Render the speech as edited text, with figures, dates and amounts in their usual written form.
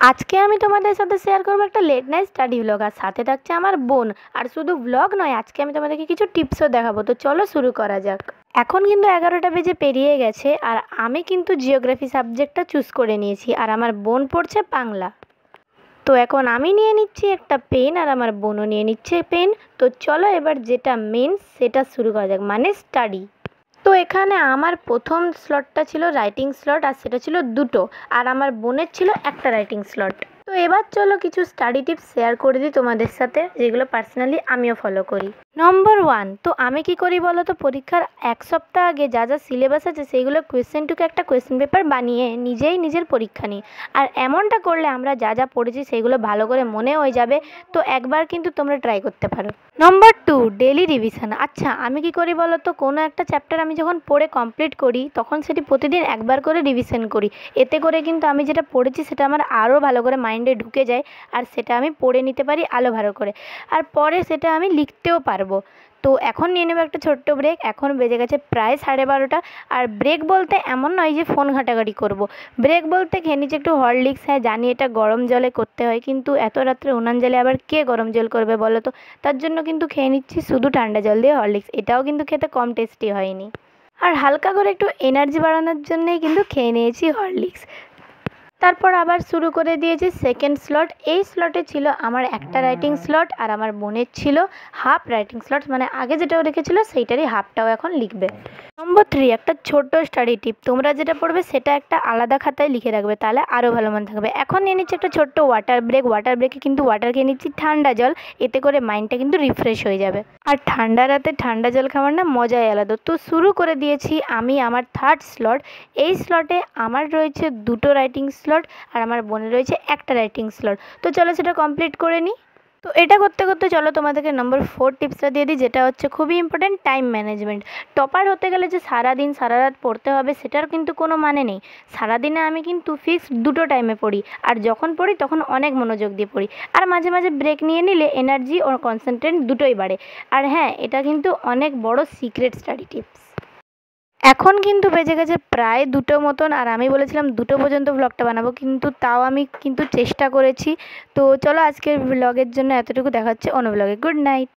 আজকে আমি তোমাদের সাথে শেয়ার করবো একটা লেট নাইট স্টাডি ব্লগ, আর সাথে থাকছে আমার বোন। আর শুধু ব্লগ নয়, আজকে আমি তোমাদেরকে কিছু টিপসও দেখাবো। তো চলো শুরু করা যাক। এখন কিন্তু 11টা বেজে পেরিয়ে গেছে, আর আমি কিন্তু জিওগ্রাফি সাবজেক্টটা চুজ করে নিয়েছি, আর আমার বোন পড়ছে বাংলা। তো এখন আমি নিয়ে নিচ্ছি একটা পেন, আর আমার বোনও নিয়ে নিচ্ছে পেন। তো চলো এবার যেটা মেন সেটা শুরু করা যাক, মানে স্টাডি। তো এখানে আমার প্রথম স্লটটা ছিল রাইটিং স্লট, আর সেটা ছিল দুটো, আর আমার বোনের ছিল একটা রাইটিং স্লট। তো এবার চলো কিছু স্টাডি টিপস শেয়ার করে দিই তোমাদের সাথে, যেগুলো পার্সোনালি আমিও ফলো করি। নম্বর 1, তো আমি কি করি বলো তো, পরীক্ষার এক সপ্তাহ আগে যা যা সিলেবাস আছে সেইগুলো কোয়েশ্চেনটুকু একটা কোয়েশ্চেন পেপার বানিয়ে নিজেই নিজের পরীক্ষা নিই। আর এমনটা করলে আমরা যা যা পড়েছি সেইগুলো ভালো করে মনে হয়ে যাবে। তো একবার কিন্তু তোমরা ট্রাই করতে পারো। নম্বর 2, ডেলি রিভিশন। আচ্ছা, আমি কি করি বলো তো, কোনো একটা চ্যাপ্টার আমি যখন পড়ে কমপ্লিট করি তখন সেটি প্রতিদিন একবার করে রিভিশন করি। এতে করে কিন্তু আমি যেটা পড়েছি সেটা আমার আরও ভালো করে মাইন্ডে ঢুকে যায়, আর সেটা আমি পড়ে নিতে পারি আরও ভালো করে, আর পরে সেটা আমি লিখতেও পারবো। তো এখন নিয়ে নেবো একটা ছোট্ট ব্রেক। এখন বেজে গেছে প্রায় 12:30। আর ব্রেক বলতে এমন নয় যে ফোন ঘাঁটাঘাঁটি করব। ব্রেক বলতে খেয়ে নিচ্ছি একটু হরলিক্স। হ্যাঁ জানি এটা গরম জলে করতে হয়, কিন্তু এত রাত্রে উনান জলে আবার কে গরম জল করবে বলো তো। তার জন্য কিন্তু খেয়ে নিচ্ছি শুধু ঠান্ডা জল দিয়ে হরলিক্স। এটাও কিন্তু খেতে কম টেস্টি হয়নি। আর হালকা করে একটু এনার্জি বাড়ানোর জন্যই কিন্তু খেয়ে নিয়েছি হরলিক্স। তারপর আবার শুরু করে দিয়েছি সেকেন্ড স্লট। এই স্লটে ছিল আমার একটা রাইটিং স্লট, আর আমার বোনের ছিল হাফ রাইটিং স্লট, মানে আগে যেটাও রেখেছিল সেইটারই হাফটাও এখন লিখবে। নম্বর 3, একটা ছোট্ট স্টাডি টিপ। তোমরা যেটা পড়বে সেটা একটা আলাদা খাতায় লিখে রাখবে, তাহলে আরও ভালো মনে থাকবে। এখন নিয়ে নিচ্ছি একটা ছোট্ট ওয়াটার ব্রেক। ওয়াটার ব্রেকে কিন্তু ওয়াটার খেয়ে নিচ্ছি ঠান্ডা জল, এতে করে মাইন্ডটা কিন্তু রিফ্রেশ হয়ে যাবে। আর ঠান্ডা রাতে ঠান্ডা জল খাওয়ার না মজাই আলাদা। তো শুরু করে দিয়েছি আমি আমার থার্ড স্লট। এই স্লটে আমার রয়েছে দুটো রাইটিং স্লট, আর আমার বোনের রয়েছে একটা রাইটিং স্লট। তো চলো সেটা কমপ্লিট করে নিই। তো এটা করতে করতে চলো তোমাদেরকে নম্বর 4 টিপসটা দিয়ে দিই, যেটা হচ্ছে খুবই ইম্পর্ট্যান্ট, টাইম ম্যানেজমেন্ট। টপার হতে গেলে যে সারাদিন সারা রাত পড়তে হবে সেটার কিন্তু কোনো মানে নেই। সারাদিনে আমি কিন্তু ফিক্সড দুটো টাইমে পড়ি, আর যখন পড়ি তখন অনেক মনোযোগ দিয়ে পড়ি। আর মাঝে মাঝে ব্রেক নিয়ে নিলে এনার্জি ও কনসেন্ট্রেট দুটোই বাড়ে। আর হ্যাঁ, এটা কিন্তু অনেক বড় সিক্রেট স্টাডি টিপস। এখন কিন্তু বেজে গেছে প্রায় 2টো মতন, আর আমি বলেছিলাম 2টো পর্যন্ত ব্লগটা বানাবো, কিন্তু তাও আমি কিন্তু চেষ্টা করেছি। তো চলো আজকের ব্লগের জন্য এতটুকু, দেখা হচ্ছে অন্য ব্লগে। Good night.